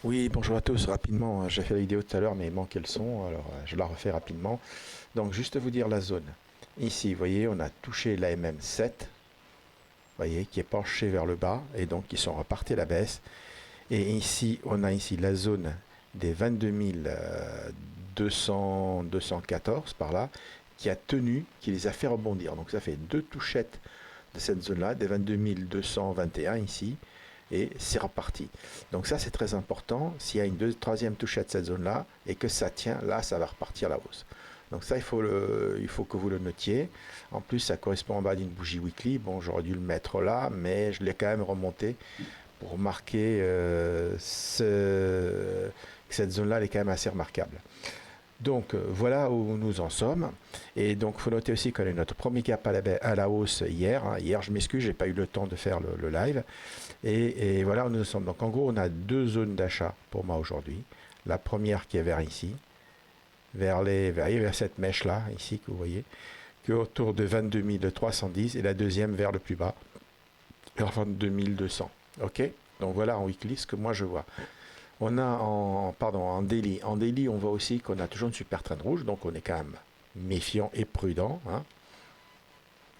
Oui, bonjour à tous. Rapidement, j'ai fait la vidéo tout à l'heure, mais il manquait le son, alors je la refais rapidement. Donc, juste vous dire la zone. Ici, vous voyez, on a touché la MM7, vous voyez, qui est penchée vers le bas, et donc ils sont repartis à la baisse. Et ici, on a ici la zone des 22 200, 214 par là, qui a tenu, qui les a fait rebondir. Donc, ça fait deux touchettes de cette zone-là, des 22 221 ici, et c'est reparti. Donc ça c'est très important, s'il y a une troisième touchette de cette zone-là, et que ça tient, là ça va repartir à la hausse. Donc ça il faut que vous le notiez. En plus ça correspond en bas d'une bougie weekly, bon j'aurais dû le mettre là, mais je l'ai quand même remonté pour marquer que cette zone-là elle est quand même assez remarquable. Donc voilà où nous en sommes. Et donc il faut noter aussi qu'on a eu notre premier gap à la hausse hier. Hier, je m'excuse, j'ai pas eu le temps de faire le live. Et voilà où nous en sommes. Donc en gros, on a deux zones d'achat pour moi aujourd'hui. La première qui est vers ici, vers cette mèche-là, ici que vous voyez, qui est autour de 22 310. Et la deuxième vers le plus bas, vers 22 200. Ok. Donc voilà en weekly ce que moi je vois. On a en daily. En daily, on voit aussi qu'on a toujours une super trend rouge, donc on est quand même méfiant et prudent.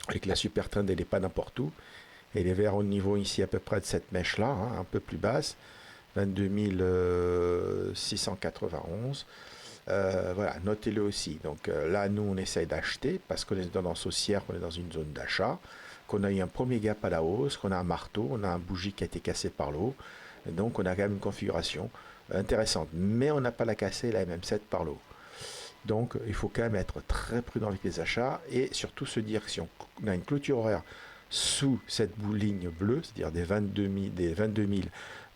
Avec la super trend, elle n'est pas n'importe où. Elle est vers au niveau ici à peu près de cette mèche-là, un peu plus basse, 22 691. Voilà, notez-le aussi. Donc là, nous, on essaye d'acheter parce qu'on est dans tendance haussière, qu'on est dans une zone d'achat, qu'on a eu un premier gap à la hausse, qu'on a un marteau, on a un bougie qui a été cassé par l'eau. Donc on a quand même une configuration intéressante. Mais on n'a pas la cassée, la MM7 par l'eau. Donc il faut quand même être très prudent avec les achats et surtout se dire que si on a une clôture horaire sous cette ligne bleue, c'est-à-dire des 22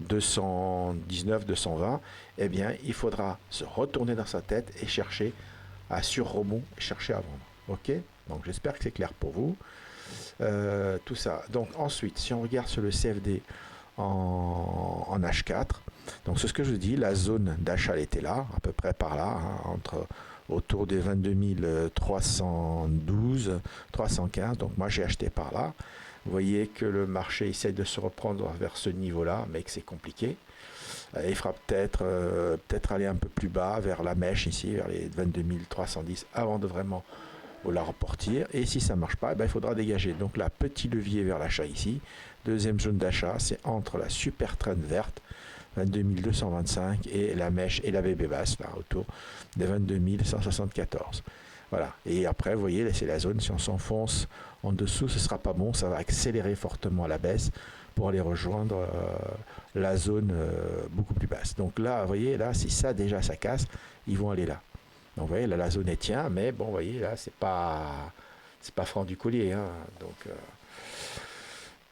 219, 220, eh bien il faudra se retourner dans sa tête et chercher à sur-rebond, chercher à vendre. Ok. Donc j'espère que c'est clair pour vous. Tout ça. Donc ensuite, si on regarde sur le CFD en H4, donc c'est ce que je vous dis, la zone d'achat elle était là, à peu près par là, entre autour des 22 312, 315. Donc moi j'ai acheté par là. Vous voyez que le marché essaie de se reprendre vers ce niveau-là, mais que c'est compliqué. Il fera peut-être aller un peu plus bas vers la mèche ici, vers les 22 310, avant de vraiment la reportir. Et si ça ne marche pas, il faudra dégager. Donc là, petit levier vers l'achat ici. Deuxième zone d'achat, c'est entre la super trend verte, 22 225, et la mèche et la BB basse, là, autour des 22 174. Voilà. Et après, vous voyez, c'est la zone, si on s'enfonce en dessous, ce sera pas bon, ça va accélérer fortement à la baisse pour aller rejoindre la zone beaucoup plus basse. Donc là, vous voyez, là, si ça déjà ça casse, ils vont aller là. Donc vous voyez, là, la zone est tient, mais bon, vous voyez, là, c'est pas franc du collier.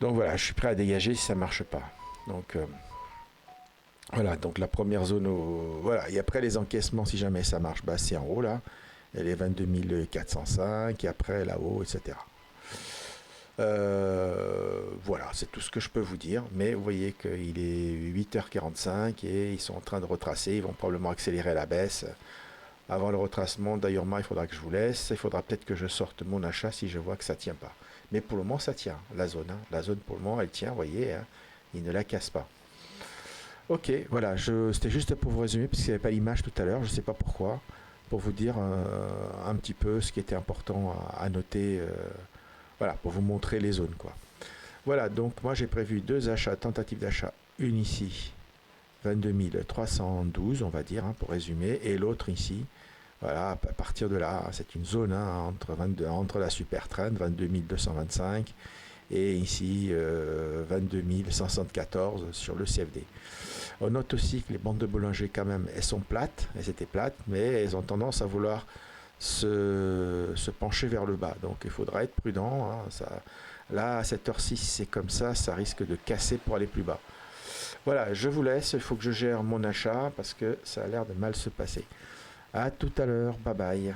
Donc voilà, je suis prêt à dégager si ça marche pas. Donc voilà, donc la première zone, voilà, et après les encaissements, si jamais ça marche, c'est en haut là, et les 22 405, et après là-haut, etc. Voilà, c'est tout ce que je peux vous dire, mais vous voyez qu'il est 8h45 et ils sont en train de retracer, ils vont probablement accélérer à la baisse. Avant le retracement, d'ailleurs, il faudra que je vous laisse. Il faudra peut-être que je sorte mon achat si je vois que ça ne tient pas. Mais pour le moment, ça tient, la zone. La zone, pour le moment, elle tient, vous voyez, il ne la casse pas. Ok, voilà, c'était juste pour vous résumer, parce qu'il n'y avait pas l'image tout à l'heure, je ne sais pas pourquoi, pour vous dire un petit peu ce qui était important à noter, voilà, pour vous montrer les zones, quoi. Voilà, donc moi j'ai prévu deux achats, tentatives d'achat, une ici, 22 312, on va dire, pour résumer, et l'autre ici, voilà, à partir de là, c'est une zone entre la super trend, 22 225, et ici 22 174 sur le CFD. On note aussi que les bandes de Bollinger, quand même, elles sont plates, elles étaient plates, mais elles ont tendance à vouloir se pencher vers le bas. Donc il faudra être prudent. Là, à cette heure-ci, si c'est comme ça risque de casser pour aller plus bas. Voilà, je vous laisse, il faut que je gère mon achat parce que ça a l'air de mal se passer. À tout à l'heure, bye bye.